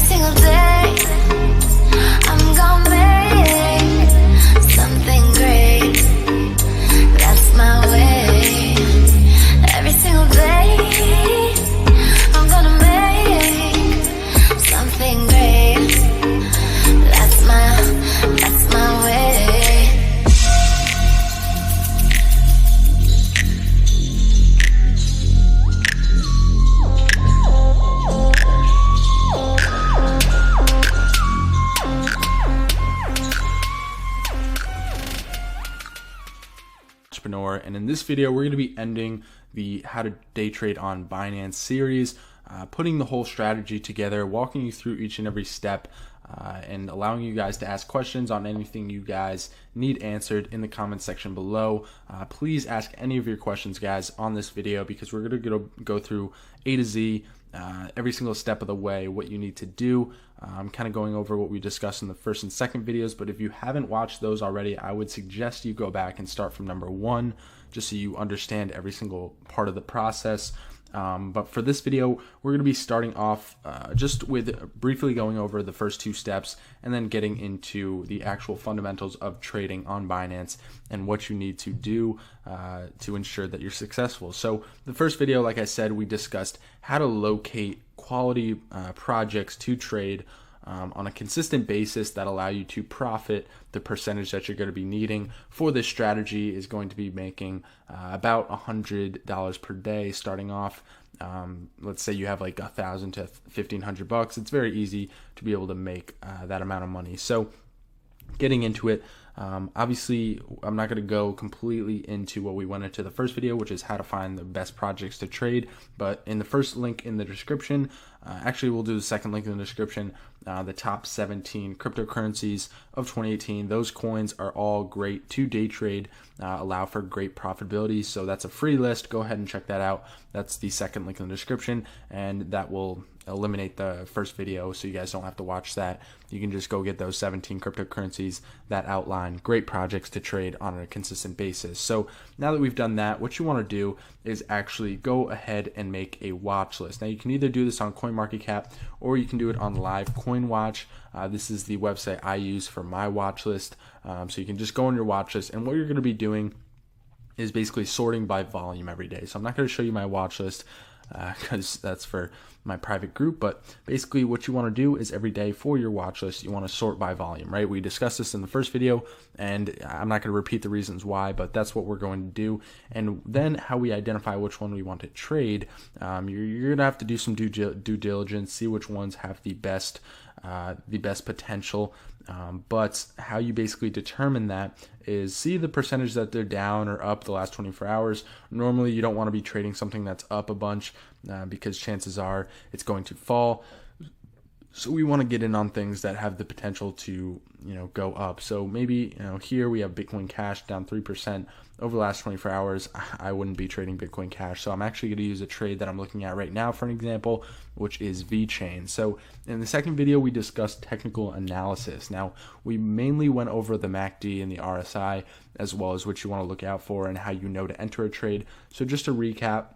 single day, I'm gonna make something great. That's my way. Every single day, I'm gonna make something great. That's my way. And in this video, we're going to be ending the How to Day Trade on Binance series, putting the whole strategy together, walking you through each and every step, and allowing you guys to ask questions on anything you guys need answered in the comment section below. Please ask any of your questions, guys, on this video, because we're going to go through A to Z, every single step of the way, what you need to do. I'm kind of going over what we discussed in the first and second videos, but if you haven't watched those already, I would suggest you go back and start from number 1, just so you understand every single part of the process. But for this video, we're going to be starting off just with briefly going over the first 2 steps and then getting into the actual fundamentals of trading on Binance and what you need to do to ensure that you're successful. So the first video, like I said, we discussed how to locate quality projects to trade on a consistent basis that allow you to profit. The percentage that you're going to be needing for this strategy is going to be making about $100 per day starting off. Let's say you have like $1,000 to $1,500. It's very easy to be able to make that amount of money. So getting into it, obviously I'm not going to go completely into what we went into the first video, which is how to find the best projects to trade, but in the first link in the description, actually we'll do the second link in the description, the top 17 cryptocurrencies of 2018. Those coins are all great to day trade, allow for great profitability. So that's a free list. Go ahead and check that out. That's the second link in the description, and that will eliminate the first video, so you guys don't have to watch that. You can just go get those 17 cryptocurrencies that outline great projects to trade on a consistent basis. So now that we've done that, what you want to do is actually go ahead and make a watch list. Now you can either do this on CoinMarketCap or you can do it on Live Coin Watch. This is the website I use for my watch list. So you can just go on your watch list, and what you're going to be doing is basically sorting by volume every day. So I'm not going to show you my watch list because that's for my private group, but basically what you want to do is every day for your watch list, you want to sort by volume, right? We discussed this in the first video, and I'm not going to repeat the reasons why, but that's what we're going to do. And then how we identify which one we want to trade, you're going to have to do some due diligence, see which ones have the best potential. But how you basically determine that is see the percentage that they're down or up the last 24 hours. Normally you don't want to be trading something that's up a bunch because chances are it's going to fall. So we want to get in on things that have the potential to, go up. So maybe, here we have Bitcoin Cash down 3% over the last 24 hours. I wouldn't be trading Bitcoin Cash. So I'm actually going to use a trade that I'm looking at right now for an example, which is VeChain. So in the second video, we discussed technical analysis. Now, we mainly went over the MACD and the RSI, as well as what you want to look out for and how you know to enter a trade. So just to recap,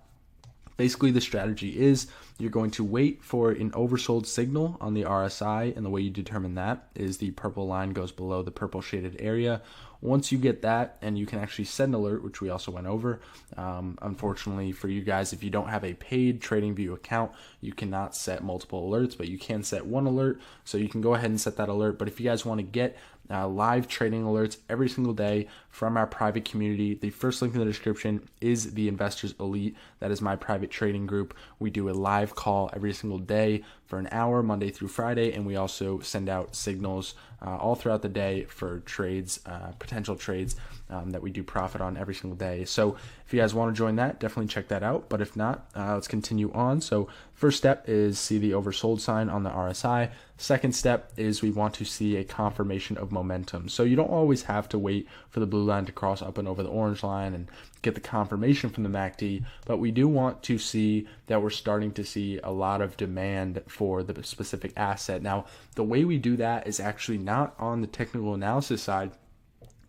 basically, the strategy is you're going to wait for an oversold signal on the RSI, and the way you determine that is the purple line goes below the purple shaded area. Once you get that, and you can actually set an alert, which we also went over. Unfortunately for you guys, if you don't have a paid TradingView account, you cannot set multiple alerts, but you can set one alert, so you can go ahead and set that alert. But if you guys want to get live trading alerts every single day from our private community, the first link in the description is the Investors Elite. That is my private trading group. We do a live call every single day for an hour, Monday through Friday, and we also send out signals all throughout the day for trades, potential trades that we do profit on every single day. So if you guys want to join that, definitely check that out. But if not, let's continue on. So first step is see the oversold sign on the RSI. Second step is we want to see a confirmation of momentum. So you don't always have to wait for the blue line to cross up and over the orange line and get the confirmation from the MACD, but we do want to see that we're starting to see a lot of demand for the specific asset. Now, the way we do that is actually not on the technical analysis side.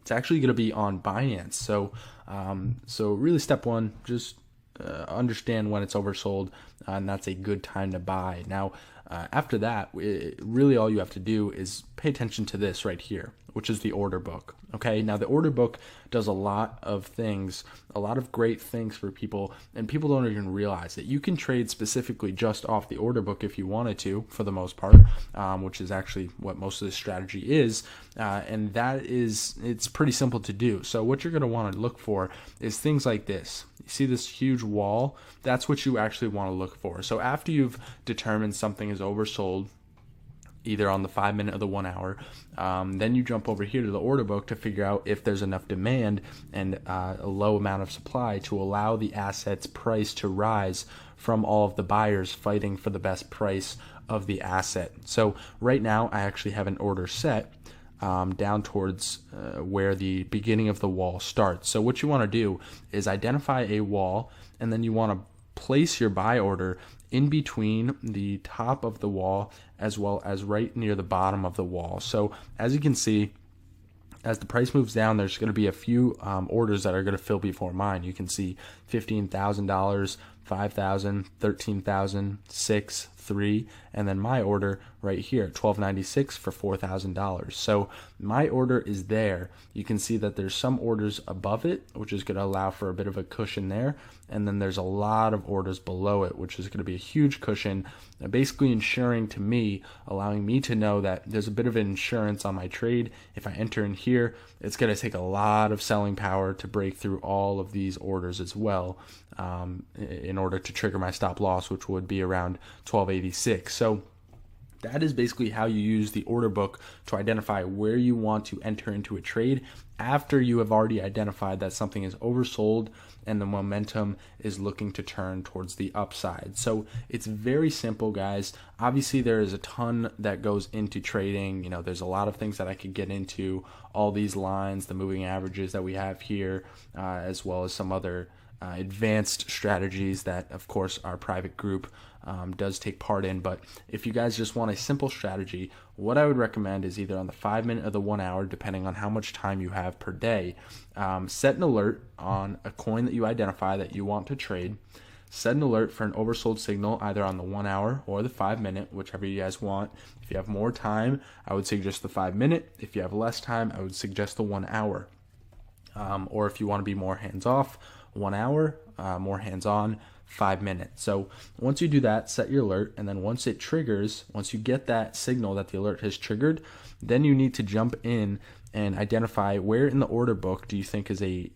It's actually going to be on Binance. So really step one, just understand when it's oversold, and that's a good time to buy. Now, After that, really all you have to do is pay attention to this right here, which is the order book. Okay, now the order book does a lot of things, a lot of great things for people, and people don't even realize that you can trade specifically just off the order book if you wanted to, for the most part, which is actually what most of this strategy is, and it's pretty simple to do. So what you're going to want to look for is things like this. You see this huge wall? That's what you actually want to look for. So after you've determined something is oversold, either on the 5 minute or the 1 hour, then you jump over here to the order book to figure out if there's enough demand and a low amount of supply to allow the asset's price to rise from all of the buyers fighting for the best price of the asset. So right now I actually have an order set down towards where the beginning of the wall starts. So what you want to do is identify a wall, and then you want to place your buy order in between the top of the wall as well as right near the bottom of the wall. So as you can see, as the price moves down, there's going to be a few orders that are going to fill before mine. You can see $15,000, $5,000, $13,000, $6,000, $3,000, and then my order right here, $1,296 for $4,000. So my order is there. You can see that there's some orders above it, which is going to allow for a bit of a cushion there, and then there's a lot of orders below it, which is going to be a huge cushion, basically ensuring to me, allowing me to know that there's a bit of insurance on my trade. If I enter in here, it's going to take a lot of selling power to break through all of these orders as well, in order to trigger my stop loss, which would be around 1286. So that is basically how you use the order book to identify where you want to enter into a trade after you have already identified that something is oversold and the momentum is looking to turn towards the upside. So it's very simple, guys. Obviously, there is a ton that goes into trading. You know, there's a lot of things that I could get into, all these lines, the moving averages that we have here, as well as some other advanced strategies that, of course, our private group does take part in. But if you guys just want a simple strategy, what I would recommend is either on the 5 minute or the 1 hour, depending on how much time you have per day, set an alert on a coin that you identify that you want to trade. Set an alert for an oversold signal either on the 1 hour or the 5 minute, whichever you guys want. If you have more time, I would suggest the 5 minute. If you have less time, I would suggest the 1 hour. Or if you want to be more hands-off, 1 hour, more hands-on, 5 minutes. So once you do that, set your alert, and then once it triggers, once you get that signal that the alert has triggered, then you need to jump in and identify where in the order book do you think is a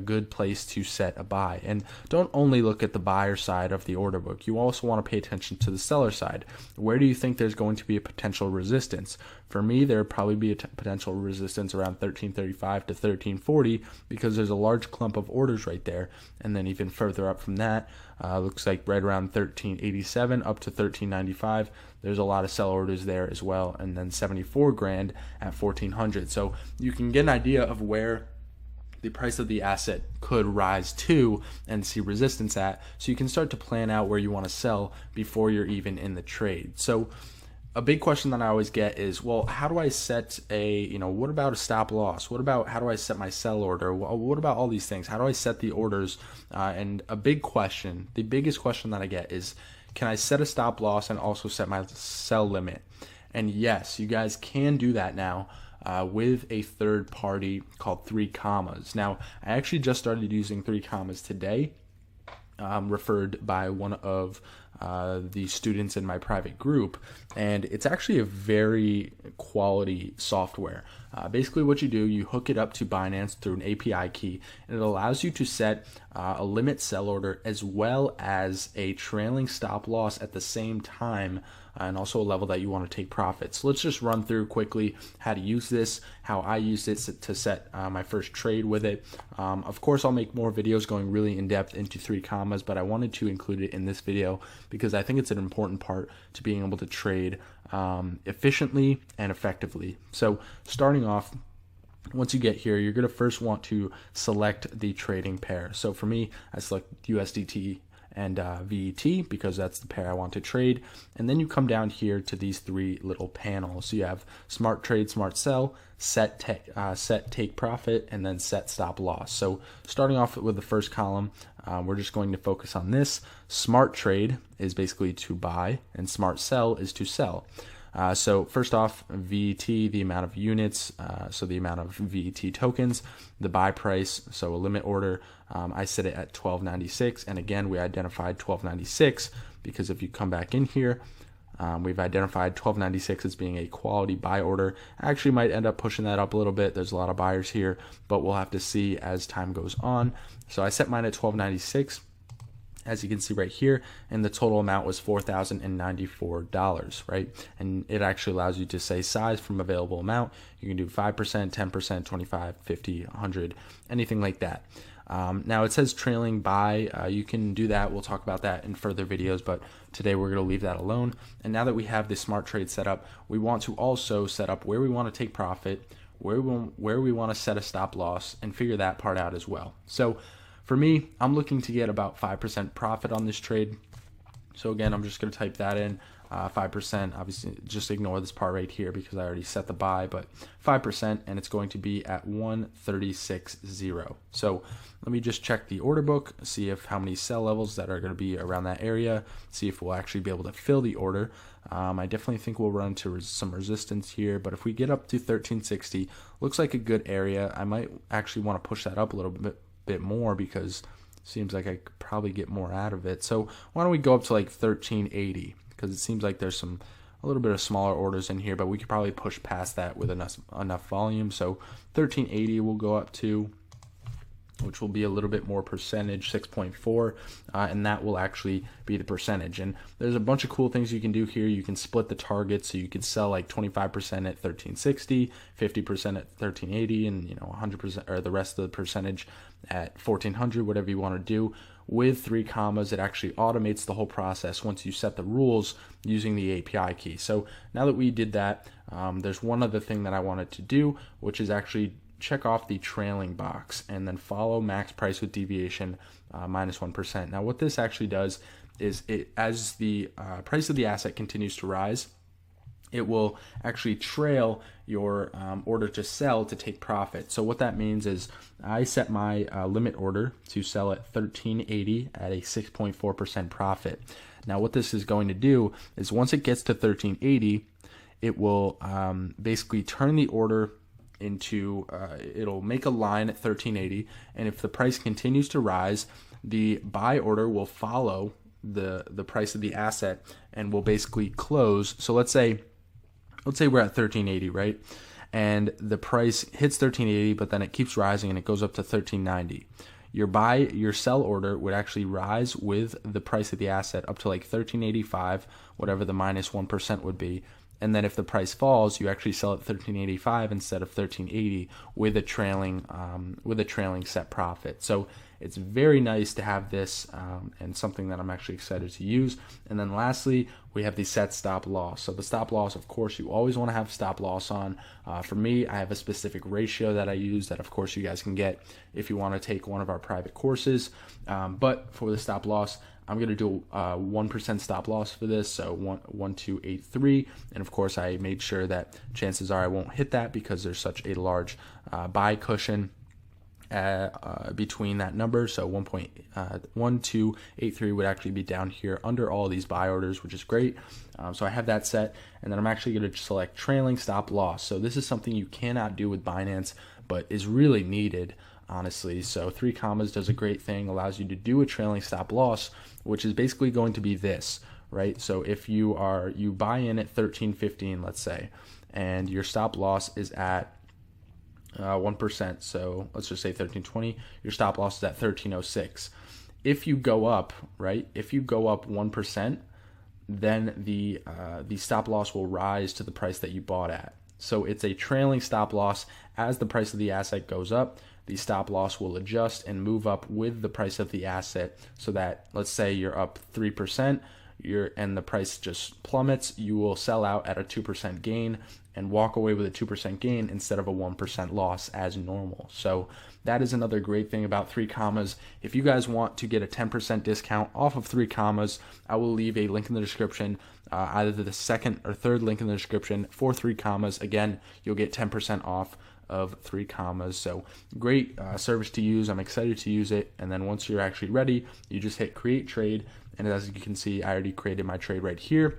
good place to set a buy. And don't only look at the buyer side of the order book. You also want to pay attention to the seller side. Where do you think there's going to be a potential resistance? For me, there would probably be a potential resistance around 1335 to 1340 because there's a large clump of orders right there. And then even further up from that, looks like right around 1387 up to 1395. There's a lot of sell orders there as well, and then 74 grand at 1400. So you can get an idea of where the price of the asset could rise to and see resistance at, so you can start to plan out where you want to sell before you're even in the trade. So a big question that I always get is, well, how do I set what about a stop loss? What about how do I set my sell order? What about all these things? How do I set the orders? And a big question, the biggest question that I get is, can I set a stop loss and also set my sell limit? And yes, you guys can do that now with a third party called 3 Commas. Now, I actually just started using 3 Commas today, referred by one of the students in my private group, and it's actually a very quality software. Basically what you do, you hook it up to Binance through an API key, and it allows you to set a limit sell order as well as a trailing stop loss at the same time, and also a level that you want to take profits. So let's just run through quickly how to use this, how I used it to set my first trade with it. Of course, I'll make more videos going really in depth into 3 Commas, but I wanted to include it in this video because I think it's an important part to being able to trade efficiently and effectively. So starting off, once you get here, you're going to first want to select the trading pair. So for me, I select USDT and VET, because that's the pair I want to trade. And then you come down here to these three little panels. So you have smart trade, smart sell, set take profit, and then set stop loss. So starting off with the first column, we're just going to focus on this. Smart trade is basically to buy, and smart sell is to sell. So first off, VET, the amount of units, so the amount of VET tokens, the buy price, so a limit order, I set it at 12.96, and again, we identified 12.96 because if you come back in here, we've identified 12.96 as being a quality buy order. I actually might end up pushing that up a little bit. There's a lot of buyers here, but we'll have to see as time goes on. So I set mine at 12.96. As you can see right here, and the total amount was $4,094, right? And it actually allows you to say size from available amount. You can do 5%, 10%, 25, 50, 100, anything like that. Now it says trailing buy. You can do that. We'll talk about that in further videos, but today we're going to leave that alone. And now that we have the smart trade set up, we want to also set up where we want to take profit, where we want to set a stop loss, and figure that part out as well. So for me, I'm looking to get about 5% profit on this trade. So again, I'm just going to type that in, 5%. Obviously, just ignore this part right here because I already set the buy, but 5%, and it's going to be at 136.0. So let me just check the order book, see if how many sell levels that are going to be around that area, see if we'll actually be able to fill the order. I definitely think we'll run into some resistance here, but if we get up to 1360, looks like a good area. I might actually want to push that up a little bit more because it seems like I could probably get more out of it. So why don't we go up to like 1380, because it seems like there's a little bit of smaller orders in here, but we could probably push past that with enough volume. So 1380 we'll go up to, which will be a little bit more percentage, 6.4, and that will actually be the percentage. And there's a bunch of cool things you can do here. You can split the target, so you could sell like 25% at 1360, 50% at 1380, and 100% or the rest of the percentage at 1400, whatever you want to do. With 3 commas, it actually automates the whole process once you set the rules using the API key. So now that we did that, there's one other thing that I wanted to do, which is actually check off the trailing box and then follow max price with deviation minus 1%. Now what this actually does is as the price of the asset continues to rise, it will actually trail your order to sell to take profit. So what that means is I set my limit order to sell at 1380 at a 6.4% profit. Now what this is going to do is once it gets to 1380, it will basically turn the order into, it'll make a line at 1380, and if the price continues to rise, the buy order will follow the price of the asset and will basically close. So let's say we're at 1380, right? And the price hits 1380, but then it keeps rising and it goes up to 1390. Your sell order would actually rise with the price of the asset up to like 1385, whatever the minus 1% would be. And then if the price falls, you actually sell at 1385 instead of 1380 with a trailing set profit. So it's very nice to have this and something that I'm actually excited to use. And then lastly, we have the set stop loss. So the stop loss, of course, you always want to have stop loss on. For me, I have a specific ratio that I use that, of course, you guys can get if you want to take one of our private courses. But for the stop loss, I'm going to do 1% stop loss for this, so 1283, and of course I made sure that chances are I won't hit that because there's such a large buy cushion between that number. So 1283 would actually be down here under all these buy orders, which is great. So I have that set, and then I'm actually going to select trailing stop loss. So this is something you cannot do with Binance, but is really needed, honestly. So 3 commas does a great thing, allows you to do a trailing stop loss, which is basically going to be this, right? So if you buy in at 1315, let's say, and your stop loss is at 1%, so let's just say 1320, your stop loss is at 1306. If you go up, right, if you go up 1%, then the stop loss will rise to the price that you bought at. So it's a trailing stop loss. As the price of the asset goes up, the stop loss will adjust and move up with the price of the asset, so that let's say you're up 3%, and the price just plummets, you will sell out at a 2% gain and walk away with a 2% gain instead of a 1% loss as normal. So that is another great thing about 3 commas. If you guys want to get a 10% discount off of 3 commas, I will leave a link in the description, either the second or third link in the description for 3 commas. Again, you'll get 10% off of 3 commas. So great service to use. I'm excited to use it. And then once you're actually ready, you just hit create trade. And as you can see, I already created my trade right here.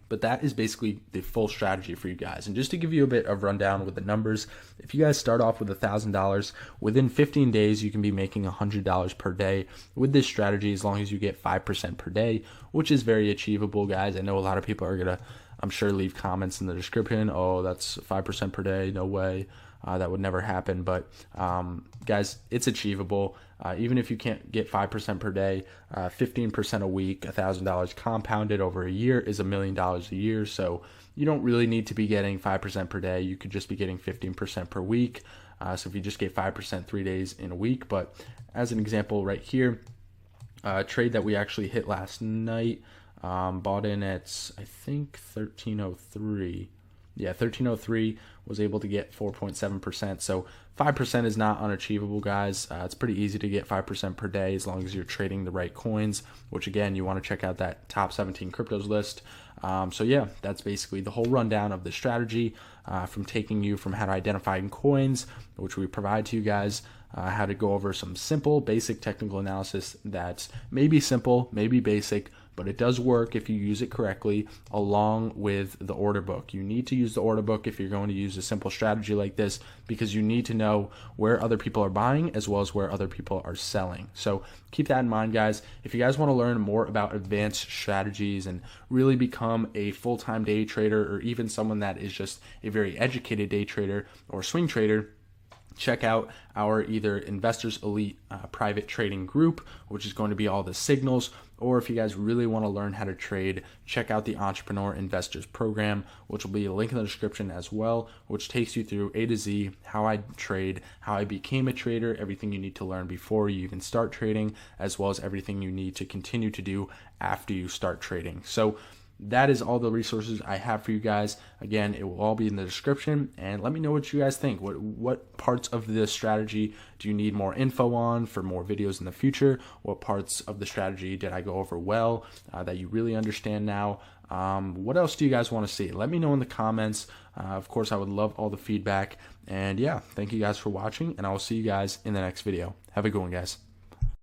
But that is basically the full strategy for you guys. And just to give you a bit of rundown with the numbers, if you guys start off with $1,000, within 15 days, you can be making $100 per day with this strategy, as long as you get 5% per day, which is very achievable, guys. I know a lot of people are going to, I'm sure, leave comments in the description. Oh, that's 5% per day. No way. That would never happen. But guys, it's achievable. Even if you can't get 5% per day, 15% a week, $1,000 compounded over a year is $1 million a year. So you don't really need to be getting 5% per day. You could just be getting 15% per week. So if you just get 5% 3 days in a week. But as an example right here, trade that we actually hit last night, bought in at, I think, 1303. Yeah, 1303, was able to get 4.7%. So 5% is not unachievable, guys. It's pretty easy to get 5% per day as long as you're trading the right coins, which again, you want to check out that top 17 cryptos list. So yeah, that's basically the whole rundown of the strategy, from taking you from how to identify coins, which we provide to you guys, how to go over some simple, basic technical analysis that's maybe simple, maybe basic, but it does work if you use it correctly, along with the order book. You need to use the order book if you're going to use a simple strategy like this, because you need to know where other people are buying as well as where other people are selling. So keep that in mind, guys. If you guys want to learn more about advanced strategies and really become a full-time day trader, or even someone that is just a very educated day trader or swing trader, check out our either Investors Elite private trading group, which is going to be all the signals, or if you guys really want to learn how to trade, check out the Entrepreneur Investors Program, which will be a link in the description as well, which takes you through A to Z, how I trade, how I became a trader, everything you need to learn before you even start trading, as well as everything you need to continue to do after you start trading. So that is all the resources I have for you guys. Again, it will all be in the description, and let me know what you guys think. What parts of this strategy do you need more info on for more videos in the future? What parts of the strategy did I go over well that you really understand now? What else do you guys want to see? Let me know in the comments. Of course, I would love all the feedback. And yeah, thank you guys for watching, and I will see you guys in the next video. Have a good one, guys.